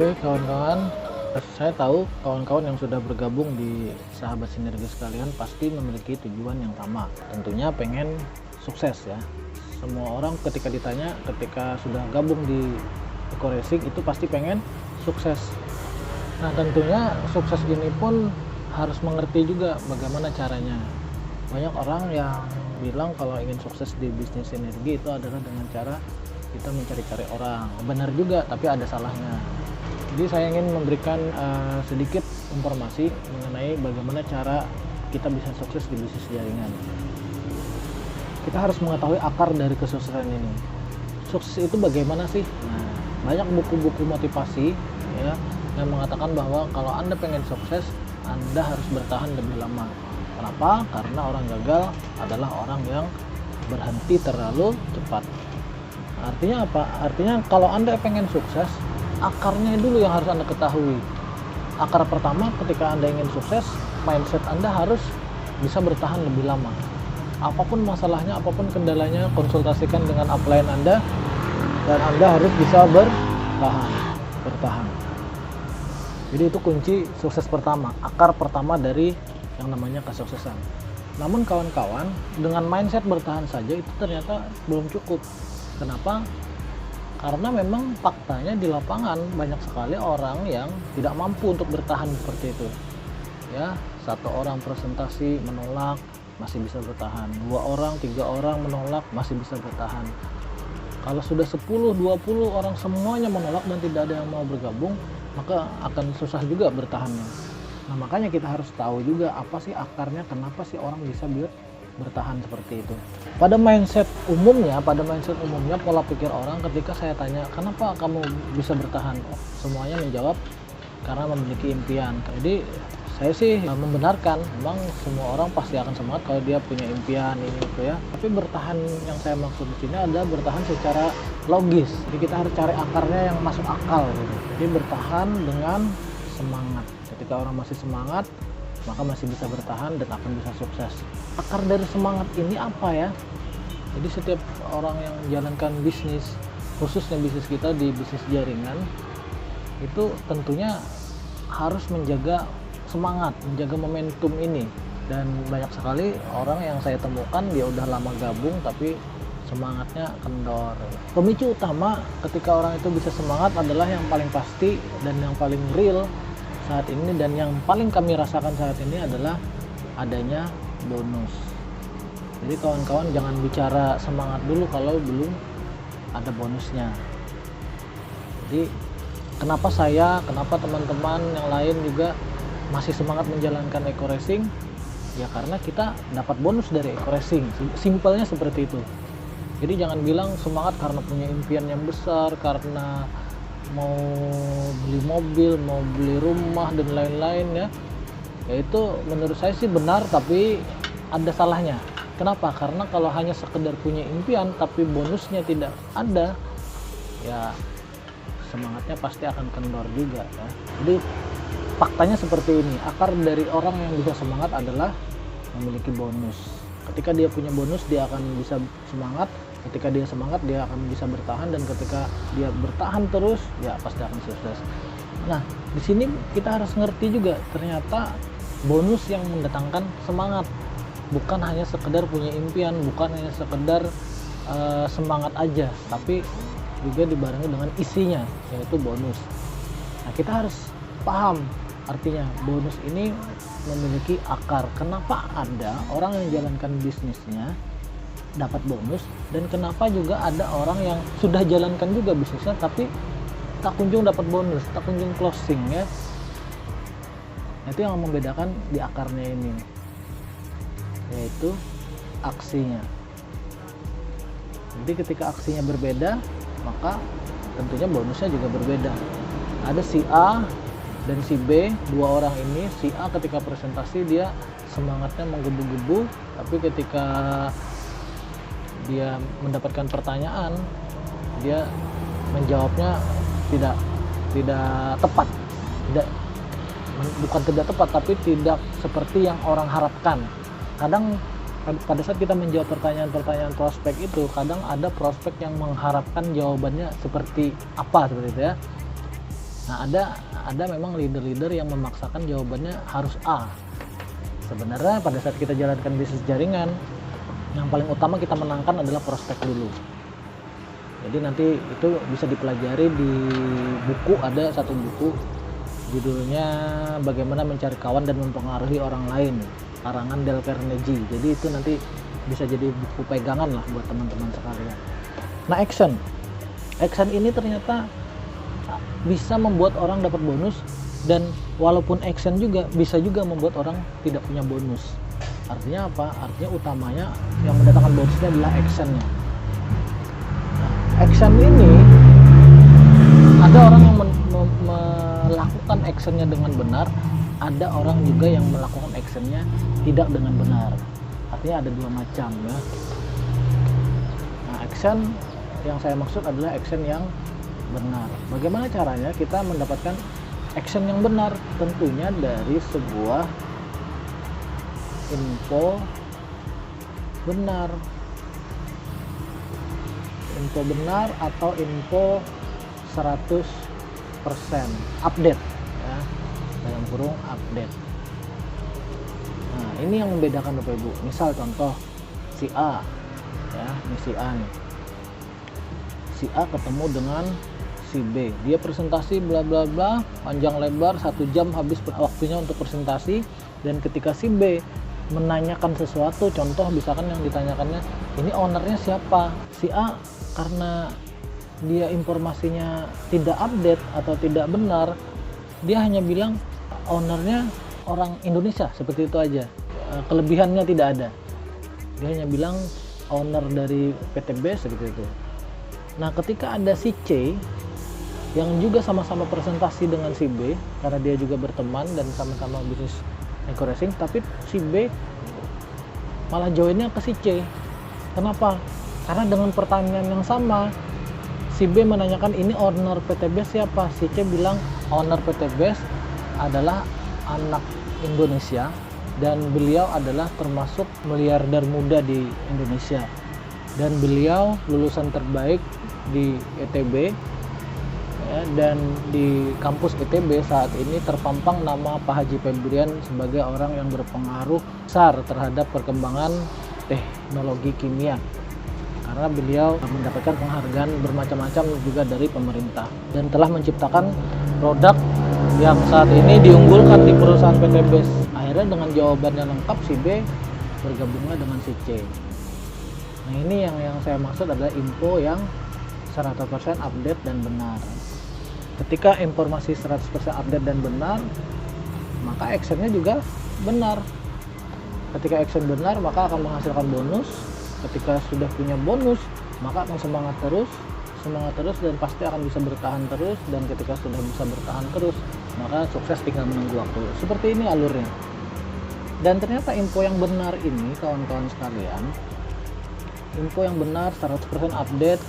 Oke, kawan-kawan, saya tahu kawan-kawan yang sudah bergabung di Sahabat Sinergi sekalian pasti memiliki tujuan yang sama. Tentunya pengen sukses ya. Semua orang ketika ditanya, ketika sudah gabung di Eco Racing itu pasti pengen sukses. Nah, tentunya sukses ini pun harus mengerti juga bagaimana caranya. Banyak orang yang bilang kalau ingin sukses di bisnis energi itu adalah dengan cara kita mencari-cari orang. Benar juga, tapi ada salahnya. Jadi saya ingin memberikan sedikit informasi mengenai bagaimana cara kita bisa sukses di bisnis jaringan. Kita harus mengetahui akar dari kesuksesan ini. Sukses itu bagaimana sih? Nah, banyak buku-buku motivasi ya yang mengatakan bahwa kalau Anda pengen sukses, Anda harus bertahan lebih lama. Kenapa? Karena orang gagal adalah orang yang berhenti terlalu cepat. Artinya apa? Artinya kalau Anda pengen sukses, akarnya dulu yang harus Anda ketahui. Akar pertama ketika Anda ingin sukses, mindset Anda harus bisa bertahan lebih lama. Apapun masalahnya, apapun kendalanya, konsultasikan dengan upline Anda dan Anda harus bisa bertahan. Jadi itu kunci sukses pertama, akar pertama dari yang namanya kesuksesan. Namun kawan-kawan, dengan mindset bertahan saja itu ternyata belum cukup. Kenapa? Karena memang faktanya di lapangan banyak sekali orang yang tidak mampu untuk bertahan seperti itu. Ya, satu orang presentasi menolak masih bisa bertahan, 2 orang, 3 orang menolak masih bisa bertahan. Kalau sudah 10, 20 orang semuanya menolak dan tidak ada yang mau bergabung, maka akan susah juga bertahannya. Nah, makanya kita harus tahu juga apa sih akarnya, kenapa sih orang bisa bertahan seperti itu. Pada mindset umumnya pola pikir orang ketika saya tanya kenapa kamu bisa bertahan, semuanya menjawab karena memiliki impian. Jadi saya sih membenarkan, memang semua orang pasti akan semangat kalau dia punya impian ini itu ya. Tapi bertahan yang saya maksud di sini adalah bertahan secara logis. Jadi kita harus cari akarnya yang masuk akal gitu. Jadi bertahan dengan semangat. Ketika orang masih semangat, maka masih bisa bertahan dan akan bisa sukses. Akar dari semangat ini apa ya? Jadi setiap orang yang menjalankan bisnis, khususnya bisnis kita di bisnis jaringan, itu tentunya harus menjaga semangat, menjaga momentum ini. Dan banyak sekali orang yang saya temukan dia udah lama gabung tapi semangatnya kendor. Pemicu utama ketika orang itu bisa semangat adalah yang paling pasti dan yang paling real saat ini dan yang paling kami rasakan saat ini adalah adanya bonus. Jadi kawan-kawan jangan bicara semangat dulu kalau belum ada bonusnya. Jadi kenapa teman-teman yang lain juga masih semangat menjalankan Eco Racing? Ya karena kita dapat bonus dari Eco Racing. Simpelnya seperti itu. Jadi jangan bilang semangat karena punya impian yang besar, karena mau beli mobil, mau beli rumah dan lain-lain ya. Itu menurut saya sih benar tapi ada salahnya. Kenapa? Karena kalau hanya sekedar punya impian tapi bonusnya tidak ada, ya semangatnya pasti akan kendor juga ya. Jadi faktanya seperti ini, akar dari orang yang bisa semangat adalah memiliki bonus. Ketika dia punya bonus, dia akan bisa semangat. Ketika dia semangat, dia akan bisa bertahan, dan ketika dia bertahan terus, ya pasti akan sukses. Nah, di sini kita harus ngerti juga ternyata bonus yang mendatangkan semangat, bukan hanya sekedar punya impian, bukan hanya sekedar semangat aja, tapi juga dibarengi dengan isinya, yaitu bonus. Nah, kita harus paham artinya bonus ini memiliki akar. Kenapa ada orang yang jalankan bisnisnya dapat bonus dan kenapa juga ada orang yang sudah jalankan juga bisnisnya tapi tak kunjung dapat bonus, tak kunjung closing ya. Nah, itu yang membedakan di akarnya ini, yaitu aksinya. Jadi ketika aksinya berbeda, maka tentunya bonusnya juga berbeda. Ada si A dan si B, 2 orang ini. Si A ketika presentasi dia semangatnya menggebu-gebu, tapi ketika dia mendapatkan pertanyaan, dia menjawabnya tidak tepat, bukan tidak tepat tapi tidak seperti yang orang harapkan. Kadang pada saat kita menjawab pertanyaan-pertanyaan prospek itu, kadang ada prospek yang mengharapkan jawabannya seperti apa, seperti itu ya. Nah, ada memang leader-leader yang memaksakan jawabannya harus A. Sebenarnya pada saat kita jalankan bisnis jaringan, yang paling utama kita menangkan adalah prospek dulu. Jadi nanti itu bisa dipelajari di buku, ada satu buku judulnya Bagaimana Mencari Kawan dan Mempengaruhi Orang Lain, karangan Dale Carnegie. Jadi itu nanti bisa jadi buku pegangan lah buat teman-teman sekalian. Nah, action ini ternyata bisa membuat orang dapat bonus, dan walaupun action juga bisa juga membuat orang tidak punya bonus. Artinya apa? Artinya utamanya yang mendatangkan bonusnya adalah actionnya. Nah, action ini ada orang yang melakukan actionnya dengan benar, ada orang juga yang melakukan actionnya tidak dengan benar. Artinya ada dua macam ya. Nah, action yang saya maksud adalah action yang benar. Bagaimana caranya kita mendapatkan action yang benar? Tentunya dari sebuah info benar. Info benar atau info 100% update ya, dalam kurung update. Nah, ini yang membedakan Bapak Ibu. Misal contoh si A ya, ini si A nih. Si A ketemu dengan si B, dia presentasi bla bla bla panjang lebar 1 jam habis waktunya untuk presentasi. Dan ketika si B menanyakan sesuatu, contoh misalkan yang ditanyakannya ini ownernya siapa, si A karena dia informasinya tidak update atau tidak benar, dia hanya bilang ownernya orang Indonesia, seperti itu aja, kelebihannya tidak ada. Dia hanya bilang owner dari PTB seperti itu. Nah, ketika ada si C yang juga sama-sama presentasi dengan si B, karena dia juga berteman dan sama-sama bisnis encouraging, tapi si B malah joinnya ke si C. Kenapa? Karena dengan pertanyaan yang sama, si B menanyakan ini owner PTB siapa, si C bilang owner PTB adalah anak Indonesia dan beliau adalah termasuk miliarder muda di Indonesia, dan beliau lulusan terbaik di ITB ya, dan di kampus ITB saat ini terpampang nama Pak Haji Febrian sebagai orang yang berpengaruh besar terhadap perkembangan teknologi kimia, karena beliau mendapatkan penghargaan bermacam-macam juga dari pemerintah dan telah menciptakan produk yang saat ini diunggulkan di perusahaan PTB. Akhirnya dengan jawaban yang lengkap, si B bergabunglah dengan si C. Nah, ini yang saya maksud adalah info yang 100% update dan benar. Ketika informasi 100% update dan benar, maka actionnya juga benar. Ketika action benar, maka akan menghasilkan bonus. Ketika sudah punya bonus, maka akan semangat terus dan pasti akan bisa bertahan terus. Dan ketika sudah bisa bertahan terus, maka sukses tinggal menunggu waktu. Seperti ini alurnya. Dan ternyata info yang benar ini, kawan-kawan sekalian, info yang benar 100% update,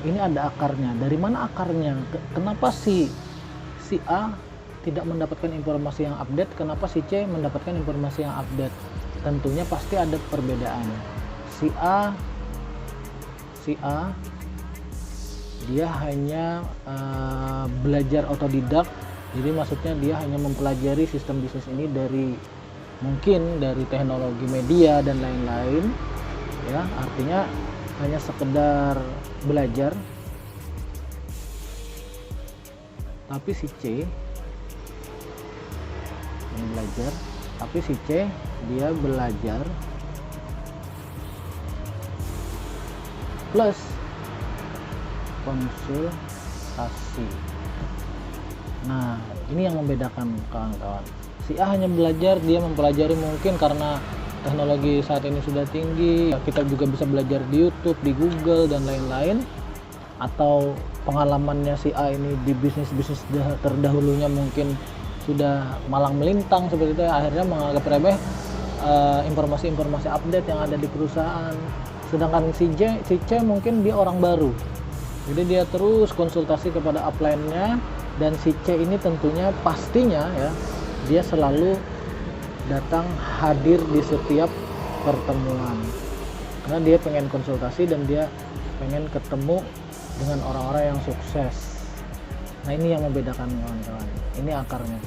ini ada akarnya. Dari mana akarnya? Kenapa si A tidak mendapatkan informasi yang update, kenapa si C mendapatkan informasi yang update? Tentunya pasti ada perbedaan. Si A dia hanya belajar otodidak, jadi maksudnya dia hanya mempelajari sistem bisnis ini mungkin dari teknologi media dan lain-lain ya, artinya hanya sekedar belajar. Tapi si C ini belajar, tapi si C dia belajar plus konsultasi. Nah, ini yang membedakan kawan-kawan. Si A hanya belajar, dia mempelajari mungkin karena teknologi saat ini sudah tinggi, kita juga bisa belajar di YouTube, di Google dan lain-lain. Atau pengalamannya si A ini di bisnis-bisnis terdahulunya mungkin sudah malang melintang seperti itu, akhirnya menganggap remeh informasi-informasi update yang ada di perusahaan. Sedangkan si C mungkin dia orang baru, jadi dia terus konsultasi kepada upline-nya, dan si C ini tentunya pastinya ya, dia selalu datang hadir di setiap pertemuan karena dia pengen konsultasi dan dia pengen ketemu dengan orang-orang yang sukses. Nah ini yang membedakan kawan-kawan, ini akarnya.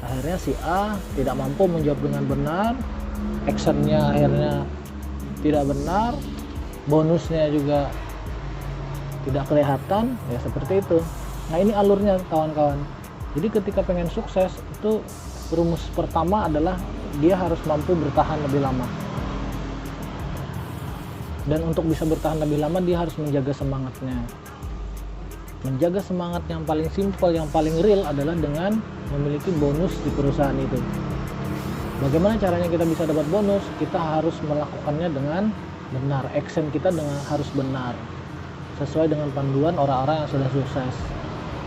Akhirnya si A tidak mampu menjawab dengan benar, actionnya akhirnya tidak benar, bonusnya juga tidak kelihatan, ya seperti itu. Nah ini alurnya kawan-kawan. Jadi ketika pengen sukses itu rumus pertama adalah dia harus mampu bertahan lebih lama. Dan untuk bisa bertahan lebih lama dia harus menjaga semangatnya. Menjaga semangat yang paling simpel, yang paling real adalah dengan memiliki bonus di perusahaan itu. Bagaimana caranya kita bisa dapat bonus? Kita harus melakukannya dengan benar. Action kita harus benar, sesuai dengan panduan orang-orang yang sudah sukses.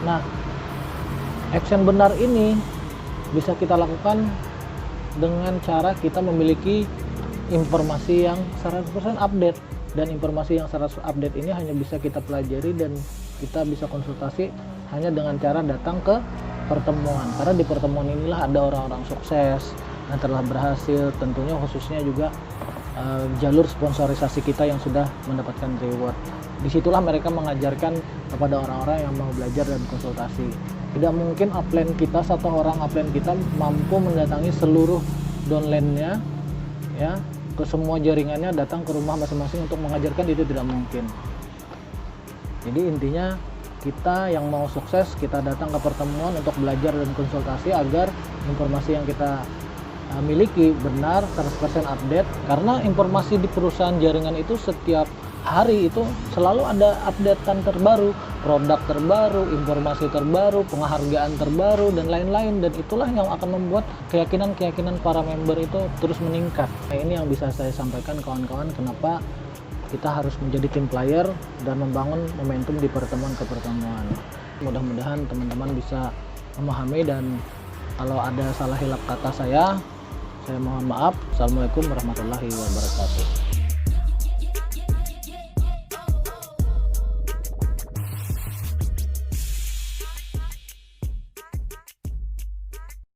Nah, action benar ini bisa kita lakukan dengan cara kita memiliki informasi yang 100% update. Dan informasi yang 100% update ini hanya bisa kita pelajari dan kita bisa konsultasi hanya dengan cara datang ke pertemuan. Karena di pertemuan inilah ada orang-orang sukses yang telah berhasil, tentunya khususnya juga jalur sponsorisasi kita yang sudah mendapatkan reward. Disitulah mereka mengajarkan kepada orang-orang yang mau belajar dan konsultasi. Tidak mungkin upline kita, satu orang upline kita mampu mendatangi seluruh downline-nya, ya, ke semua jaringannya, datang ke rumah masing-masing untuk mengajarkan, itu tidak mungkin. Jadi intinya kita yang mau sukses, kita datang ke pertemuan untuk belajar dan konsultasi agar informasi yang kita miliki benar, 100% update. Karena informasi di perusahaan jaringan itu setiap hari itu selalu ada updatean terbaru, produk terbaru, informasi terbaru, penghargaan terbaru, dan lain-lain. Dan itulah yang akan membuat keyakinan para member itu terus meningkat. Nah, ini yang bisa saya sampaikan kawan-kawan, kenapa kita harus menjadi team player dan membangun momentum di pertemuan ke pertemuan. Mudah-mudahan teman-teman bisa memahami, dan kalau ada salah hilap kata saya mohon maaf. Assalamualaikum warahmatullahi wabarakatuh.